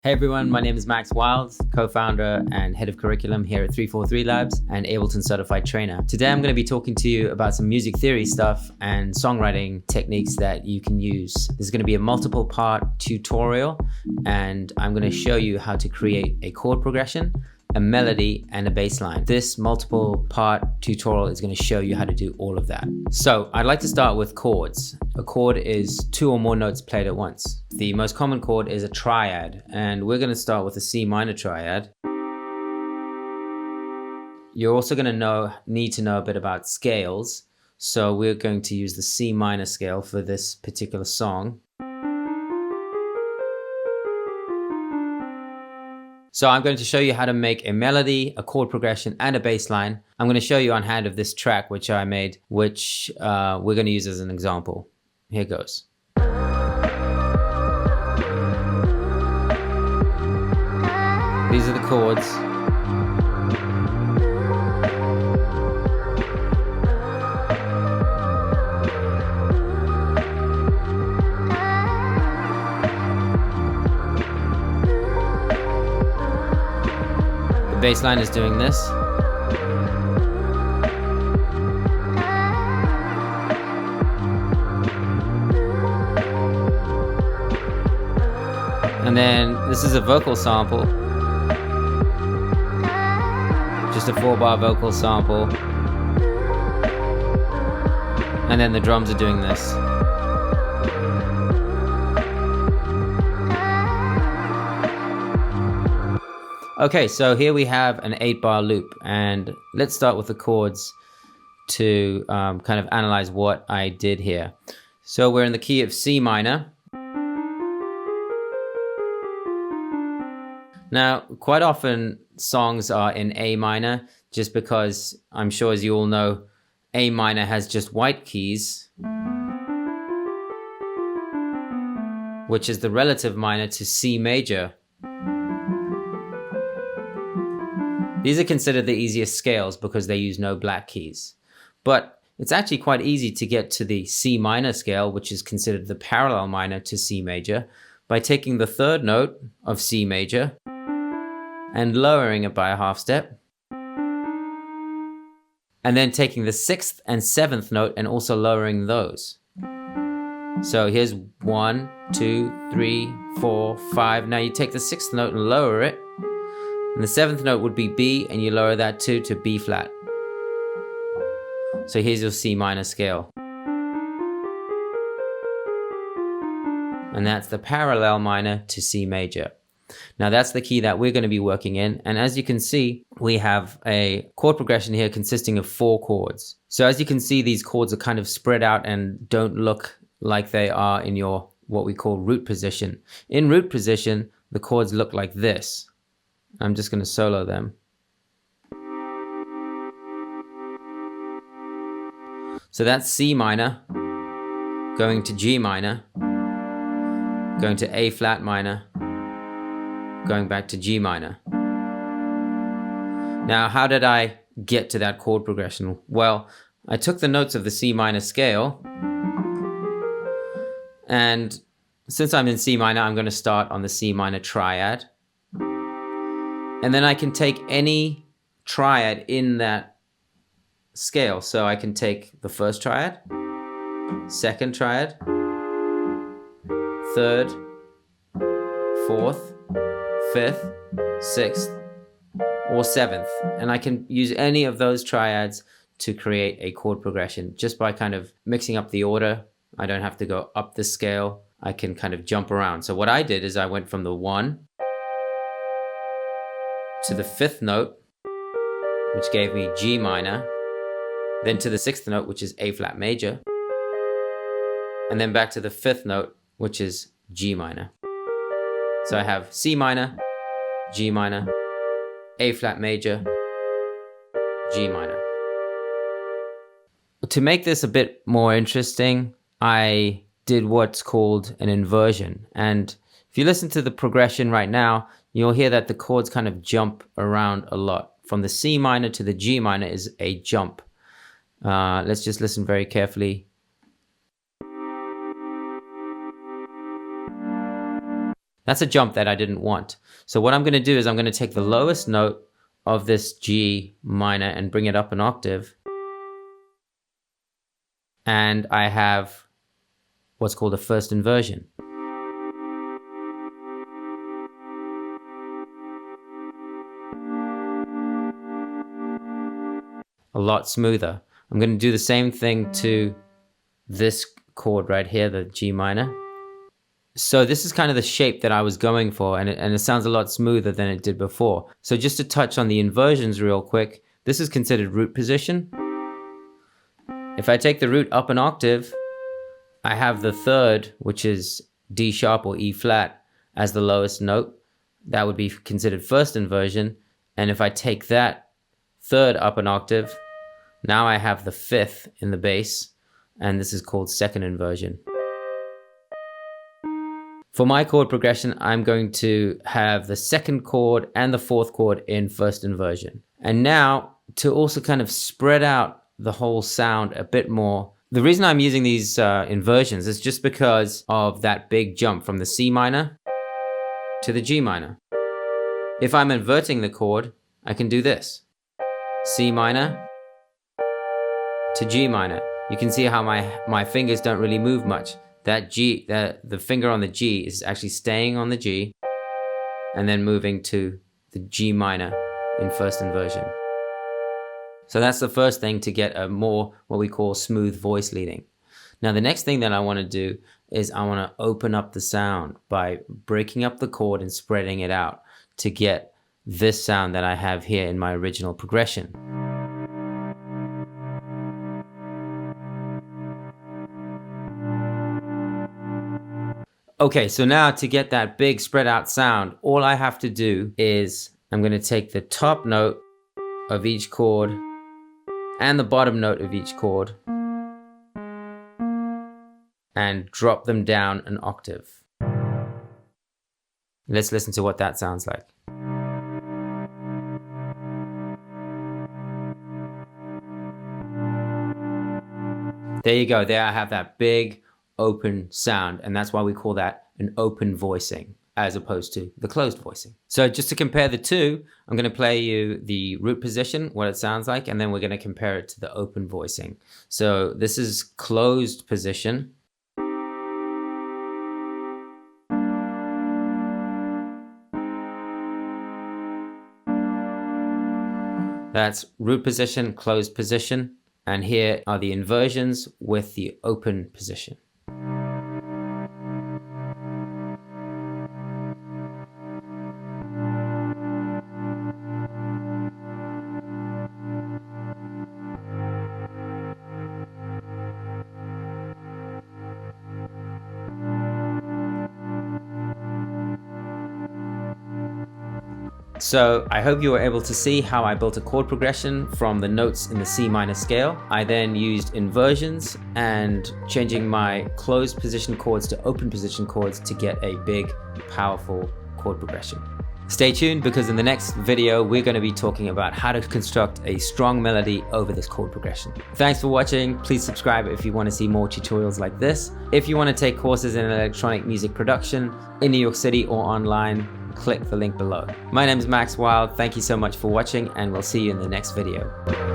Hey everyone, my name is Max Wilds, co-founder and head of curriculum here at 343 Labs and Ableton-Certified trainer. Today I'm going to be talking to you about some music theory stuff and songwriting techniques that you can use. This is going to be a multiple part tutorial and I'm going to show you how to create a chord progression, a melody, and a bass line. This multiple part tutorial is going to show you how to do all of that. So I'd like to start with chords. A chord is two or more notes played at once. The most common chord is a triad, and we're going to start with a C minor triad. You're also going to need to know a bit about scales. So we're going to use the C minor scale for this particular song. So I'm going to show you how to make a melody, a chord progression, and a bass line. I'm going to show you on hand of this track which I made, which we're going to use as an example. Here goes. These are the chords. The bass line is doing this. And then this is a vocal sample. Just a 4-bar vocal sample. And then the drums are doing this. Okay, so here we have an 8-bar loop, and let's start with the chords to kind of analyze what I did here. So we're in the key of C minor. Now, quite often songs are in A minor, just because I'm sure, as you all know, A minor has just white keys, which is the relative minor to C major. These are considered the easiest scales because they use no black keys. But it's actually quite easy to get to the C minor scale, which is considered the parallel minor to C major, by taking the third note of C major and lowering it by a half step. And then taking the 6th and 7th note and also lowering those. So here's 1, 2, 3, 4, 5. Now you take the 6th note and lower it. And the 7th note would be B, and you lower that too to B flat. So here's your C minor scale. And that's the parallel minor to C major. Now that's the key that we're going to be working in. And as you can see, we have a chord progression here consisting of 4 chords. So as you can see, these chords are kind of spread out and don't look like they are in your what we call root position. In root position, the chords look like this. I'm just going to solo them. So that's C minor, going to G minor, going to A flat minor, going back to G minor. Now, how did I get to that chord progression? Well, I took the notes of the C minor scale, and since I'm in C minor, I'm going to start on the C minor triad. And then I can take any triad in that scale. So I can take the first triad, second triad, third, fourth, fifth, sixth, or seventh. And I can use any of those triads to create a chord progression just by kind of mixing up the order. I don't have to go up the scale. I can kind of jump around. So what I did is I went from the 1 to the 5th note, which gave me G minor, then to the 6th note, which is A flat major, and then back to the 5th note, which is G minor. So I have C minor, G minor, A flat major, G minor. To make this a bit more interesting, I did what's called an inversion. And if you listen to the progression right now, you'll hear that the chords kind of jump around a lot. From the C minor to the G minor is a jump. Let's just listen very carefully. That's a jump that I didn't want. So what I'm going to do is I'm going to take the lowest note of this G minor and bring it up an octave. And I have what's called a first inversion. A lot smoother. I'm going to do the same thing to this chord right here, the G minor. So this is kind of the shape that I was going for, and it sounds a lot smoother than it did before. So just to touch on the inversions real quick, this is considered root position. If I take the root up an octave, I have the third, which is D sharp or E flat, as the lowest note. That would be considered first inversion. And if I take that third up an octave, now I have the fifth in the bass, and this is called second inversion. For my chord progression, I'm going to have the second chord and the fourth chord in first inversion. And now, to also kind of spread out the whole sound a bit more, the reason I'm using these inversions is just because of that big jump from the C minor to the G minor. If I'm inverting the chord, I can do this. C minor to G minor. You can see how my fingers don't really move much. That G, the finger on the G is actually staying on the G and then moving to the G minor in first inversion. So that's the first thing to get a more what we call smooth voice leading. Now the next thing that I want to do is I want to open up the sound by breaking up the chord and spreading it out to get this sound that I have here in my original progression. Okay, so now to get that big spread out sound, all I have to do is I'm going to take the top note of each chord and the bottom note of each chord and drop them down an octave. Let's listen to what that sounds like. There you go, there I have that big open sound, and that's why we call that an open voicing as opposed to the closed voicing. So just to compare the two, I'm going to play you the root position, what it sounds like, and then we're going to compare it to the open voicing. So this is closed position. That's root position, closed position, and here are the inversions with the open position. So I hope you were able to see how I built a chord progression from the notes in the C minor scale. I then used inversions and changing my closed position chords to open position chords to get a big, powerful chord progression. Stay tuned, because in the next video, we're going to be talking about how to construct a strong melody over this chord progression. Thanks for watching. Please subscribe if you want to see more tutorials like this. If you want to take courses in electronic music production in New York City or online, click the link below. My name is Max Wild. Thank you so much for watching, and we'll see you in the next video.